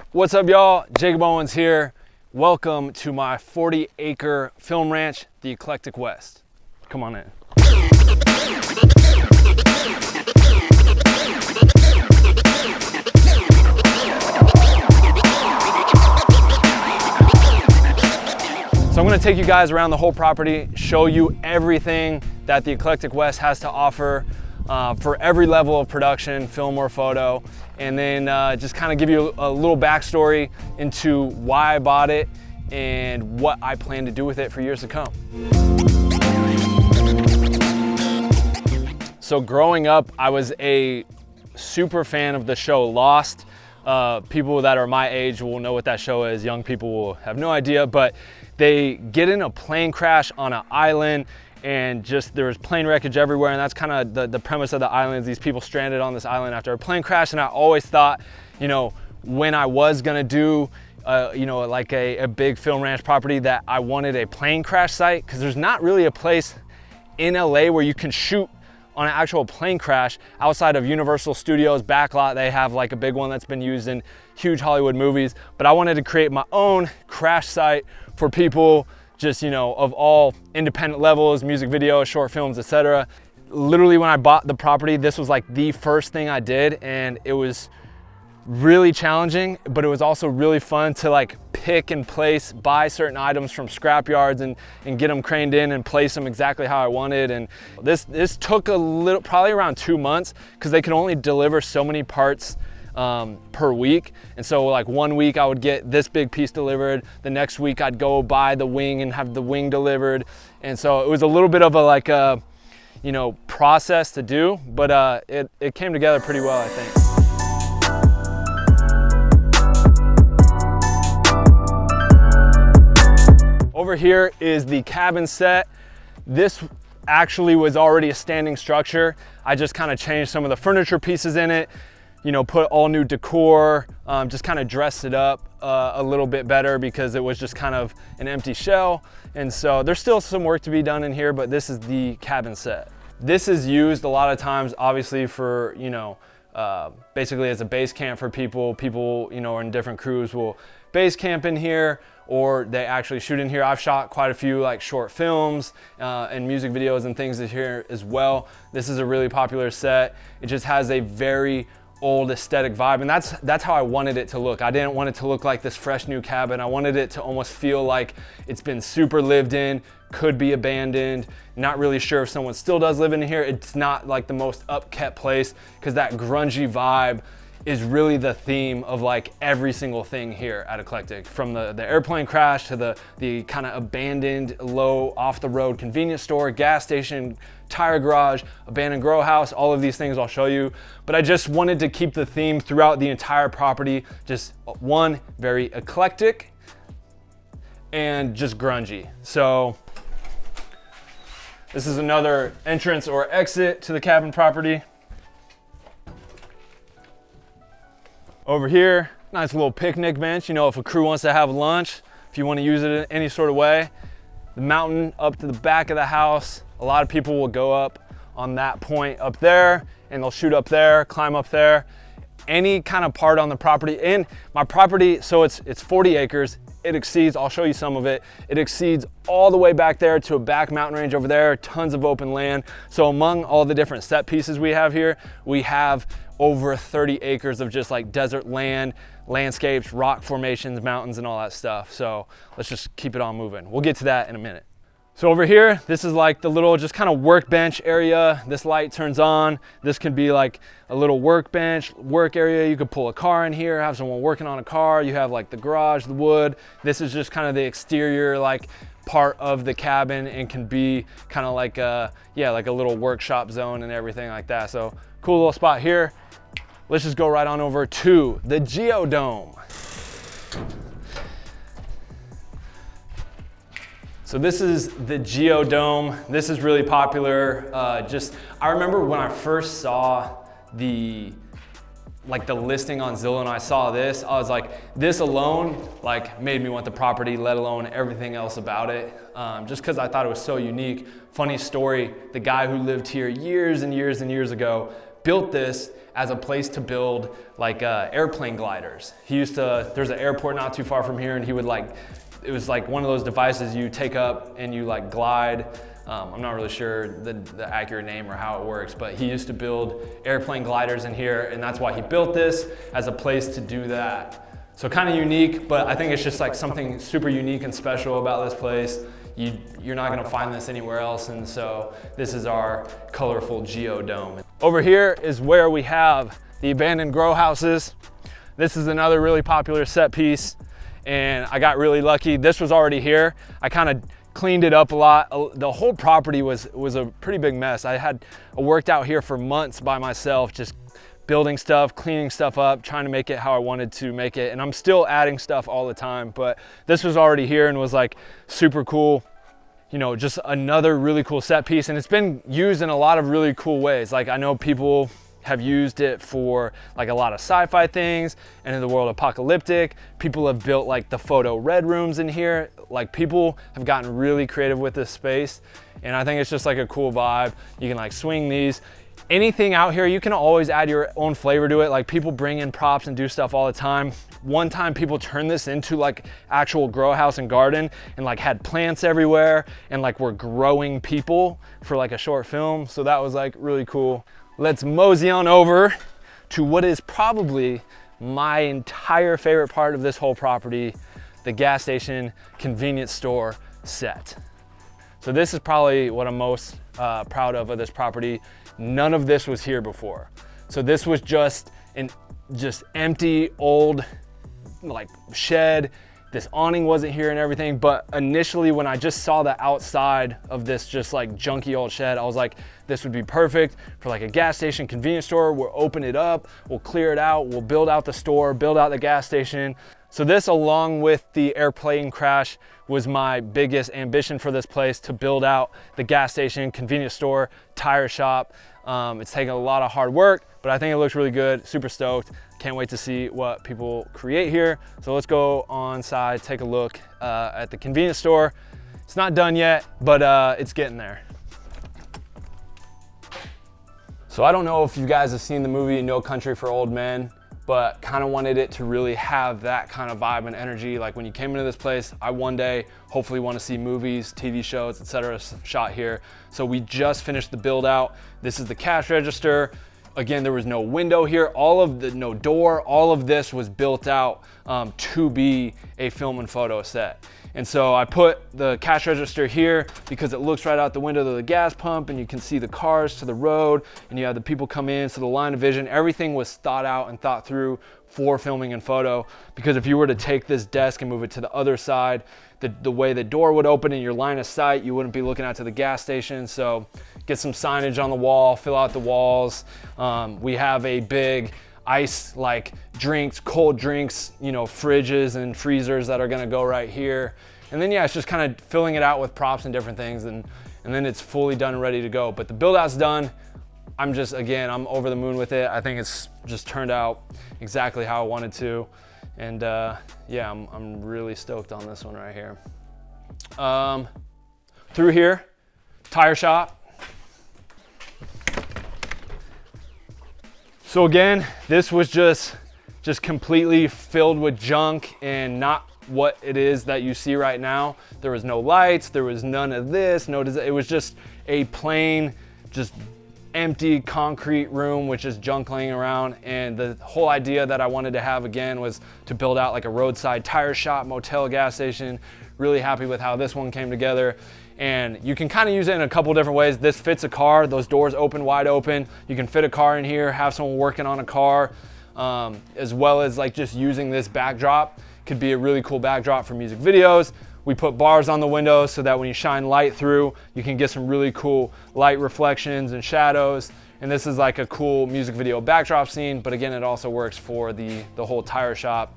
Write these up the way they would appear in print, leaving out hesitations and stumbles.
What's up, y'all? Jakob Owens here. Welcome to my 40-acre film ranch, the Eclectic West. Come on in. So I'm gonna take you guys around the whole property, show you everything that the Eclectic West has to offer for every level of production, film or photo, and then just kind of give you a little backstory into why I bought it and what I plan to do with it for years to come. So growing up, I was a super fan of the show Lost. People that are my age will know what that show is. Young people will have no idea, but they get in a plane crash on an island and just there's plane wreckage everywhere, and that's kind of the premise of the island, is these people stranded on this island after a plane crash. And I always thought, you know, when I was gonna do you know, like a big film ranch property, that I wanted a plane crash site, because there's not really a place in LA where you can shoot on an actual plane crash outside of Universal Studios backlot. They have like a big one that's been used in huge Hollywood movies, but I wanted to create my own crash site for people just, you know, of all independent levels, music videos, short films, etc. Literally when I bought the property, this was like the first thing I did, and it was really challenging, but it was also really fun to like pick and place, buy certain items from scrap yards and get them craned in and place them exactly how I wanted. And this took a little, probably around 2 months, because they could only deliver so many parts per week. And so like 1 week I would get this big piece delivered, the next week I'd go buy the wing and have the wing delivered. And so it was a little bit of a like a, you know, process to do, but it came together pretty well, I think. Over here is the cabin set. This actually was already a standing structure. I just kind of changed some of the furniture pieces in it, you know, put all new decor, just kind of dressed it up a little bit better, because it was just kind of an empty shell. And so there's still some work to be done in here, but this is the cabin set. This is used a lot of times, obviously, for, you know, basically as a base camp for people. People, you know, in different crews will base camp in here, or they actually shoot in here. I've shot quite a few like short films and music videos and things in here as well. This is a really popular set. It just has a very old aesthetic vibe, and that's how I wanted it to look. I didn't want it to look like this fresh new cabin. I wanted it to almost feel like it's been super lived in, could be abandoned. Not really sure if someone still does live in here. It's not like the most upkept place, because that grungy vibe is really the theme of like every single thing here at Eclectic, from the airplane crash to the kind of abandoned, low, off the road convenience store, gas station, tire garage, abandoned grow house. All of these things I'll show you, but I just wanted to keep the theme throughout the entire property, just one, very eclectic and just grungy. So this is another entrance or exit to the cabin property. Over here, nice little picnic bench. You know, if a crew wants to have lunch, if you want to use it in any sort of way. The mountain up to the back of the house. A lot of people will go up on that point up there, and they'll shoot up there, climb up there. Any kind of part on the property. And my property, so it's 40 acres. It exceeds, I'll show you some of it. It exceeds all the way back there to a back mountain range over there, tons of open land. So among all the different set pieces we have here, we have over 30 acres of just like desert land, landscapes, rock formations, mountains, and all that stuff. So let's just keep it on moving. We'll get to that in a minute. So over here, this is like the little just kind of workbench area. This light turns on. This can be like a little workbench, work area. You could pull a car in here, have someone working on a car. You have like the garage, the wood. This is just kind of the exterior like part of the cabin, and can be kind of like a, yeah, like a little workshop zone and everything like that. So cool little spot here. Let's just go right on over to the Geodome. So this is the Geodome. This is really popular. I remember when I first saw the listing on Zillow and I saw this, I was like, this alone like made me want the property, let alone everything else about it. Just because I thought it was so unique. Funny story, the guy who lived here years and years and years ago built this as a place to build like airplane gliders. There's an airport not too far from here, and he would it was like one of those devices you take up and you like glide. I'm not really sure the accurate name or how it works, but he used to build airplane gliders in here, and that's why he built this as a place to do that. So kind of unique, but I think it's just like something super unique and special about this place. You're not gonna find this anywhere else, and so this is our colorful Geodome. Over here is where we have the abandoned grow houses. This is another really popular set piece, and I got really lucky. This was already here. I kind of cleaned it up a lot. The whole property was a pretty big mess. I worked out here for months by myself, just building stuff, cleaning stuff up, trying to make it how I wanted to make it. And I'm still adding stuff all the time, but this was already here and was like super cool. You know, just another really cool set piece. And it's been used in a lot of really cool ways. Like I know people have used it for like a lot of sci-fi things, and in the world apocalyptic. People have built like the photo red rooms in here. Like people have gotten really creative with this space, and I think it's just like a cool vibe. You can like swing these. Anything out here, you can always add your own flavor to it. Like people bring in props and do stuff all the time. One time people turned this into like actual grow house and garden, and like had plants everywhere, and like were growing people for like a short film. So that was like really cool. Let's mosey on over to what is probably my entire favorite part of this whole property, the gas station convenience store set. So this is probably what I'm most proud of this property. None of this was here before. So this was just empty old like shed. This awning wasn't here and everything, but initially when I just saw the outside of this just like junky old shed, I was like, this would be perfect for like a gas station convenience store. We'll open it up, we'll clear it out, we'll build out the store, build out the gas station. So this, along with the airplane crash, was my biggest ambition for this place, to build out the gas station, convenience store, tire shop. It's taken a lot of hard work, but I think it looks really good. Super stoked. Can't wait to see what people create here. So let's go on side, take a look at the convenience store. It's not done yet, but it's getting there. So I don't know if you guys have seen the movie No Country for Old Men, but kind of wanted it to really have that kind of vibe and energy. Like when you came into this place, I one day hopefully want to see movies, TV shows, etc. shot here. So we just finished the build out. This is the cash register. Again, there was no window here, no door, all of this was built out to be a film and photo set. And so I put the cash register here because it looks right out the window of the gas pump, and you can see the cars to the road, and you have the people come in, so the line of vision, everything was thought out and thought through for filming and photo. Because if you were to take this desk and move it to the other side, the way the door would open in your line of sight, you wouldn't be looking out to the gas station. So get some signage on the wall, fill out the walls. We have a big ice, like drinks, cold drinks, you know, fridges and freezers that are gonna go right here. And then yeah, it's just kind of filling it out with props and different things, and then it's fully done and ready to go. But the build out's done. I'm over the moon with it. I think it's just turned out exactly how I wanted to. And yeah, I'm really stoked on this one right here. Through here, tire shop. So again, this was just completely filled with junk and not what it is that you see right now. There was no lights, there was none of this, it was just a plain, just empty concrete room with just junk laying around. And the whole idea that I wanted to have again was to build out like a roadside tire shop, motel, gas station. Really happy with how this one came together. And you can kind of use it in a couple different ways. This fits a car, those doors open wide open. You can fit a car in here, have someone working on a car, as well as like just using this backdrop. Could be a really cool backdrop for music videos. We put bars on the windows so that when you shine light through, you can get some really cool light reflections and shadows. And this is like a cool music video backdrop scene, but again, it also works for the whole tire shop.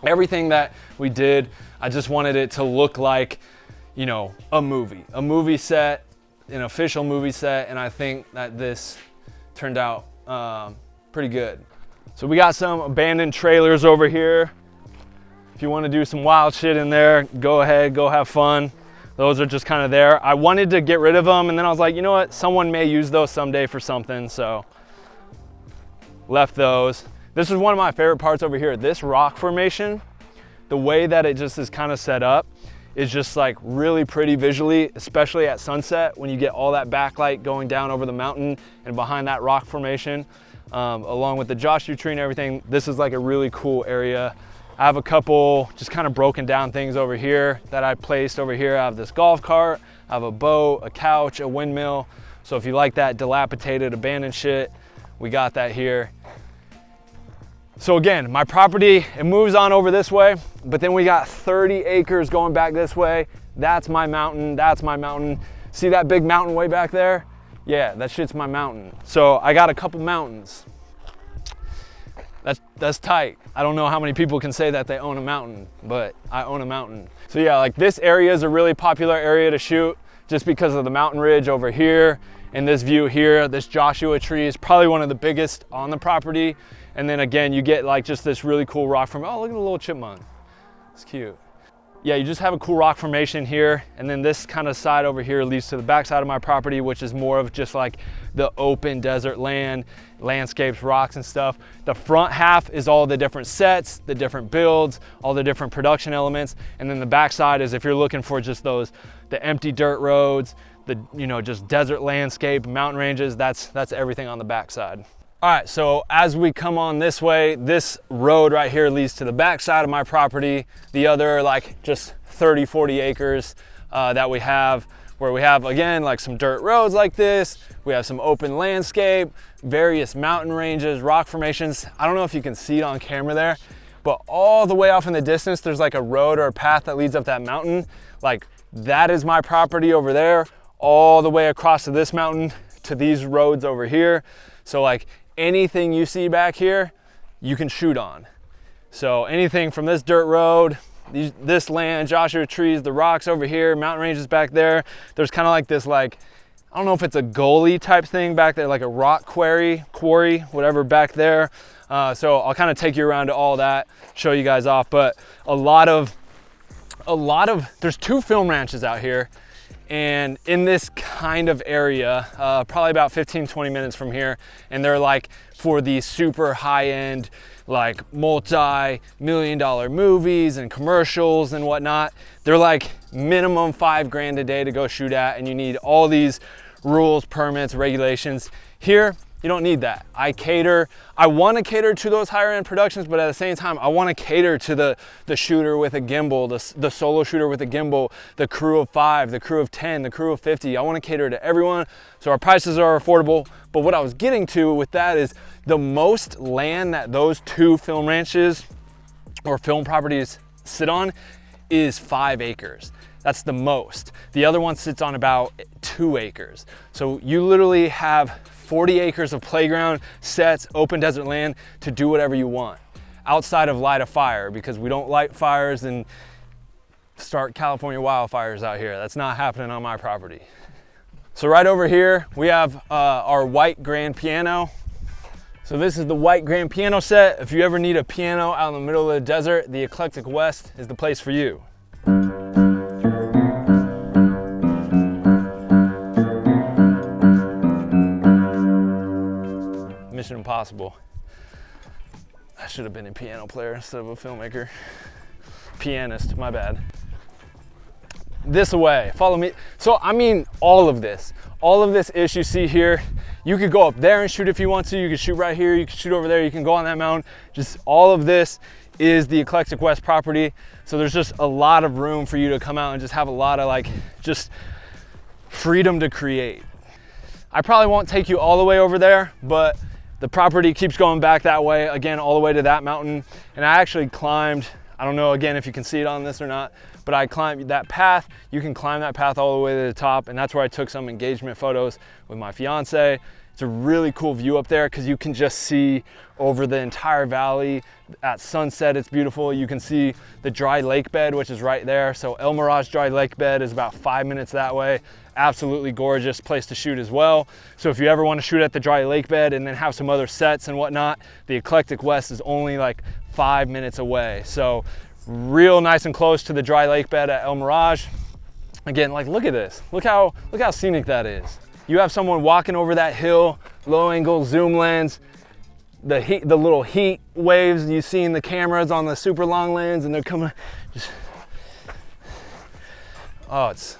Everything that we did, I just wanted it to look like, you know, a movie set, an official movie set, and I think that this turned out pretty good. So we got some abandoned trailers over here. If you want to do some wild shit in there, go ahead, go have fun. Those are just kind of there. I wanted to get rid of them, and then I was like, you know what? Someone may use those someday for something, so left those. This is one of my favorite parts over here. This rock formation, the way that it just is kind of set up is just like really pretty visually, especially at sunset when you get all that backlight going down over the mountain and behind that rock formation, along with the Joshua tree and everything. This is like a really cool area. I have a couple just kind of broken down things over here that I placed over here. I have this golf cart, I have a boat, a couch, a windmill. So if you like that dilapidated, abandoned shit, we got that here. So again, my property, it moves on over this way, but then we got 30 acres going back this way. That's my mountain, that's my mountain. See that big mountain way back there? Yeah, that shit's my mountain. So I got a couple mountains. That's tight. I don't know how many people can say that they own a mountain, but I own a mountain. So yeah, like this area is a really popular area to shoot just because of the mountain ridge over here and this view here. This Joshua tree is probably one of the biggest on the property. And then again, you get like just this really cool rock from, oh, look at the little chipmunk. It's cute. Yeah, you just have a cool rock formation here. And then this kind of side over here leads to the back side of my property, which is more of just like the open desert land, landscapes, rocks and stuff. The front half is all the different sets, the different builds, all the different production elements. And then the back side is if you're looking for just those, the empty dirt roads, the, you know, just desert landscape, mountain ranges, that's everything on the back side. All right, so as we come on this way, this road right here leads to the back side of my property. The other like just 30, 40 acres that we have, where we have, again, like some dirt roads like this. We have some open landscape, various mountain ranges, rock formations. I don't know if you can see it on camera there, but all the way off in the distance, there's like a road or a path that leads up that mountain. Like that is my property over there, all the way across to this mountain to these roads over here. So like, anything you see back here, you can shoot on. So anything from this dirt road, this land, Joshua trees, the rocks over here, mountain ranges back there. There's kind of like this, like, I don't know if it's a gully type thing back there, like a rock quarry, whatever back there. So I'll kind of take you around to all that, show you guys off. But a lot of, there's 2 film ranches out here. And in this kind of area, probably about 15, 20 minutes from here, and they're like for these super high-end, like multi-million-dollar movies and commercials and whatnot. They're like minimum $5 grand a day to go shoot at, and you need all these rules, permits, regulations. Here, you don't need that. I want to cater to those higher end productions, but at the same time, I want to cater to the shooter with a gimbal, the solo shooter with a gimbal, the crew of 5, the crew of 10, the crew of 50. I want to cater to everyone, so our prices are affordable. But what I was getting to with that is the most land that those 2 film ranches or film properties sit on is 5 acres. That's the most. The other one sits on about 2 acres. So you literally have 40 acres of playground, sets, open desert land to do whatever you want outside of light a fire, because we don't light fires and start California wildfires out here. That's not happening on my property. So right over here, we have our white grand piano. So this is the white grand piano set. If you ever need a piano out in the middle of the desert, the Eclectic West is the place for you. Mission Impossible. I should have been a piano player instead of a filmmaker. Pianist, my bad. This away, follow me. So I mean, all of this ish you see here, you could go up there and shoot if you want to. You could shoot right here, you can shoot over there, you can go on that mountain. Just all of this is the Eclectic West property. So there's just a lot of room for you to come out and just have a lot of like, just freedom to create. I probably won't take you all the way over there, but the property keeps going back that way, again, all the way to that mountain. And I actually climbed, I don't know, again, if you can see it on this or not, but I climbed that path. You can climb that path all the way to the top, and that's where I took some engagement photos with my fiance. It's a really cool view up there because you can just see over the entire valley. At sunset, it's beautiful. You can see the dry lake bed, which is right there. So El Mirage dry lake bed is about 5 minutes that way. Absolutely gorgeous place to shoot as well. So if you ever want to shoot at the dry lake bed and then have some other sets and whatnot, the Eclectic West is only like 5 minutes away. So real nice and close to the dry lake bed at El Mirage. Again, like, look at this. Look how scenic that is. You have someone walking over that hill, low angle zoom lens. the little heat waves you see in the cameras on the super long lens, and they're coming, oh, it's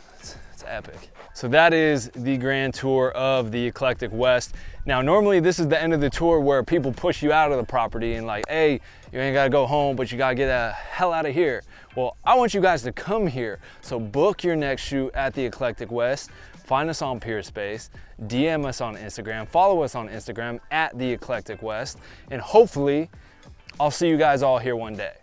epic. So that is the grand tour of the Eclectic West. Now, normally this is the end of the tour where people push you out of the property and like, hey, you ain't gotta go home, but you gotta get the hell out of here. Well, I want you guys to come here. So book your next shoot at the Eclectic West. Find us on Peerspace, DM us on Instagram, follow us on Instagram at the Eclectic West, and hopefully I'll see you guys all here one day.